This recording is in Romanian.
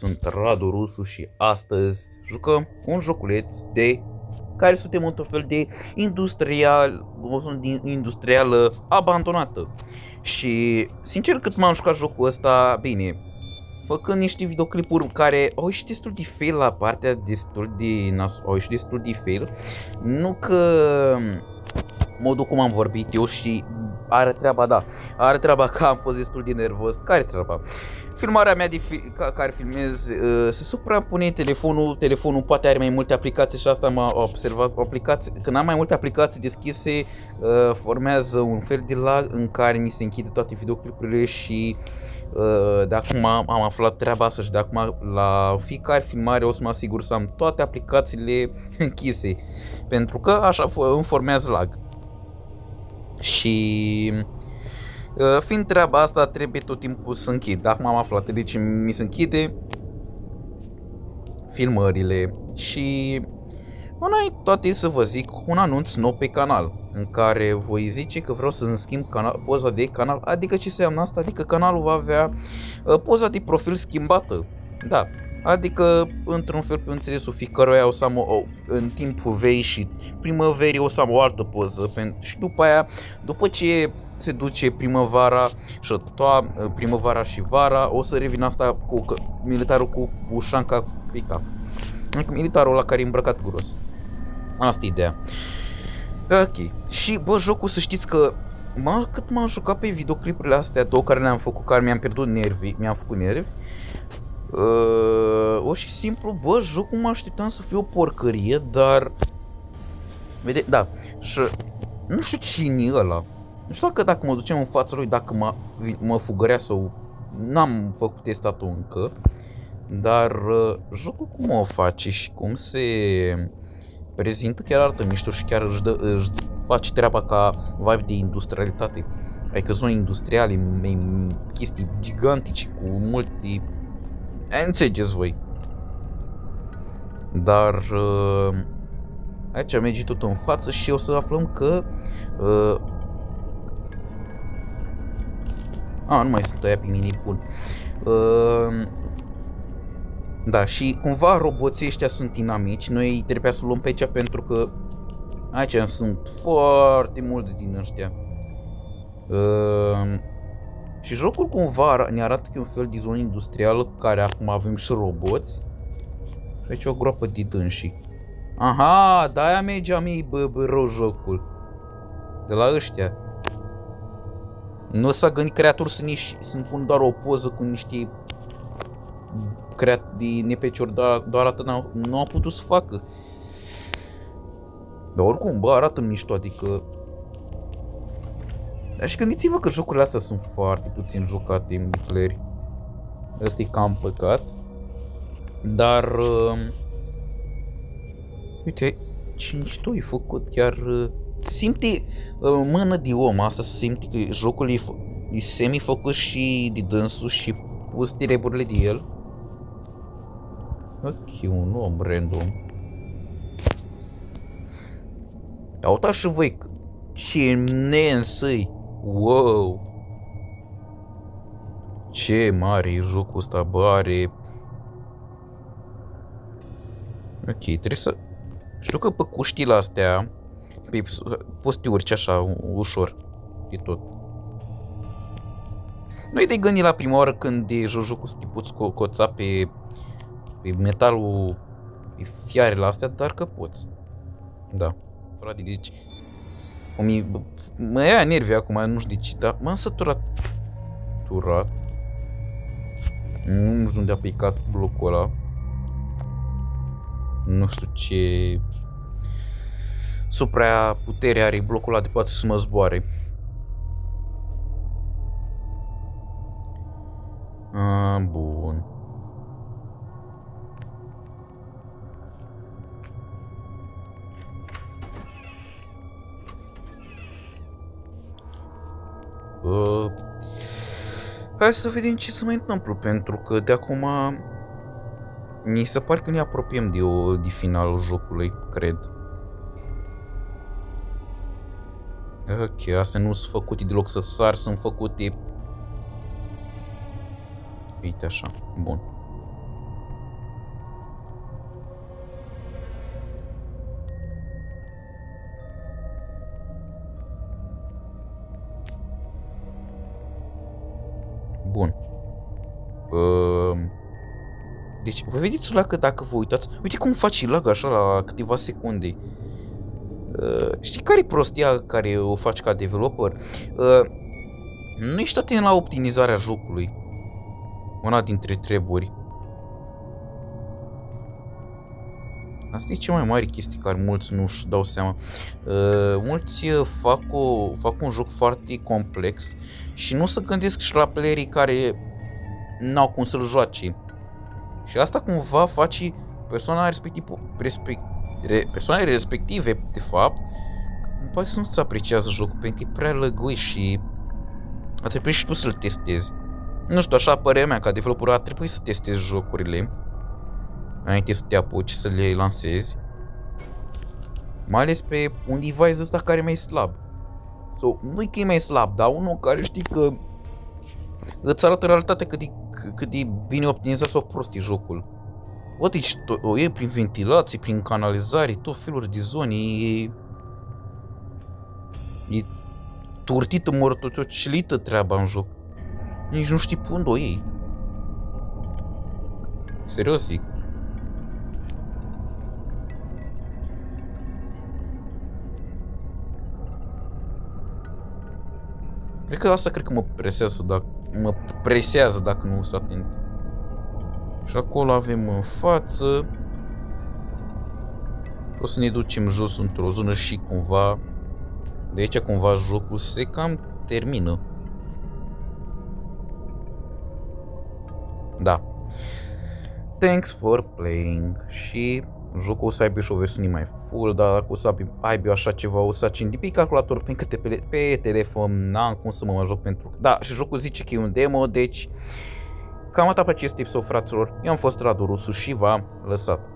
sunt Radu Rusu și astăzi jucăm un joculeț de care suntem într-un fel de o zonă industrială abandonată. Și sincer, cât m-am jucat jocul ăsta, bine, făcând niște videoclipuri care au ieșit destul de fail la partea au ieșit destul de fail. Nu că modul cum am vorbit eu și are treaba că am fost destul de nervos. Care treaba? Filmarea mea care filmez se suprapune telefonul poate are mai multe aplicații și asta m-a observat. Când am mai multe aplicații deschise, formează un fel de lag în care mi se închide toate videoclipurile și de acum am aflat treaba asta și de acum la fiecare filmare o să mă asigur să am toate aplicațiile închise, pentru că așa îmi formează lag. Și fiind treaba asta, trebuie tot timpul să închid. Acum am aflat, deci mi se închide filmările și toate să vă zic un anunț nou pe canal, în care voi zice că vreau să-mi schimb poza de canal. Adică ce înseamnă asta? Adică canalul va avea poza de profil schimbată. Da, adică într-un fel pe înțelesul fiecăruia o să am în timpul verii și primăverii o să am o altă poză și după aia, după ce se duce primăvara și primăvara și vara, o să revin asta cu militarul cu ușanca pe cap. Militarul ăla care e îmbrăcat gros. Asta e ideea. Ok. Și bă, jocul, să știți că cât m-am jucat pe videoclipurile astea două care le-am făcut, care mi-am pierdut nervi, mi-am făcut nervi. O și simplu, bă, jocul mă așteptam să fie o porcărie, dar vede, da, și nu știu cine e ăla. Nu știu dacă mă duceam în fața lui, dacă mă fugărea sau n-am făcut testatul încă. Dar jocul cum o face și cum se prezintă chiar arată mișto și chiar își face treaba ca vibe de industrialitate. Adică zone industriale, chestii gigantice cu multe... Înțelegeți voi. Dar aici merge tot în față și o să aflăm că nu mai sunt aia pe mine, bun. Da, și cumva roboții ăștia sunt inamici. Noi trebuia să luăm pe aici pentru că aici sunt foarte mulți din ăștia. Și jocul cumva ne arată că e un fel de zonă industrială care acum avem și roboți. Și aici o groapă de dânsii. Aha, de-aia mergea mie rău jocul. De la ăștia. Nu s-a gândit creator să-mi pun doar o poză cu niște de NPC-uri, doar atât nu a putut să facă. Dar oricum, bă, arată mișto, adică... Dar și gândiți-vă că jocurile astea sunt foarte puțin jucate în multiplayer. Ăsta e cam păcat. Dar... uite, ce mișto e făcut, chiar... simte mână de om, asta se simte că jocul e semi-făcut și de dânsul și pus treburile de el. Ok, un om random. Uitați și voi ce nensăi. Wow. Ce mare e jocul ăsta, bă, are... Ok, trebuie să... Știu că pe cuștile astea poți să te urci așa, ușor. E tot. Nu-i de gândit la prima oară când de jocul să te poți coța pe metalul, pe fiarele astea, dar că poți. Da. Frate, deci... mă ia nervi acum, nu știu de ce, dar m-am săturat. Nu știu unde a picat blocul ăla. Nu știu ce... supraputere are blocul ăla de poate să mă zboare. Bun. Hai să vedem ce se mai întâmplă, pentru că de acum mi se pare că ne apropiem de finalul jocului, cred. Ok, astea nu sunt făcute deloc să sar, sunt făcute... Uite așa, bun. Bun. Deci, vă vedeți la că dacă vă uitați, uite cum faci lag așa la câteva secunde. Știi care e prostia care o faci ca developer? Nu ești atent la optimizarea jocului. Una dintre treburi. Asta e cea mai mare chestie care mulți nu-și dau seama. Mulți fac un joc foarte complex și nu se gândesc și la playerii care n-au cum să-l joace. Și asta cumva face persoanele respective, de fapt, poate să nu-ți apreciază jocul pentru că e prea lăgui și a trebuit și tu să-l testezi. Nu știu, așa părerea mea, ca developer a trebuit să testezi jocurile înainte să te apuci să le lansezi. Mai ales pe un device ăsta care e mai slab. Sau nu-i că e mai slab, dar unul care știi că îți arată realitatea cât de bine optimizat sau prost e jocul. O, deci o e prin ventilație, prin canalizare, tot felul de zone, e turtită, mărătociolită treaba în joc. Nici nu știi pe unde o iei. Serios zic. Cred că mă presează dacă nu sunt atent. Și acolo avem în față. O să ne ducem jos într-o zonă și cumva de aici cumva jocul se cam termină. Da. Thanks for playing. Și jocul o să aibă și o versiune mai full, dar dacă o să aibă așa ceva, o să accend pe calculator, pentru că pe telefon n-am cum să mă joc pentru... Da, și jocul zice că e un demo, deci cam atât pe acest episod, fraților. Eu am fost Radu Rusu și v-am lăsat.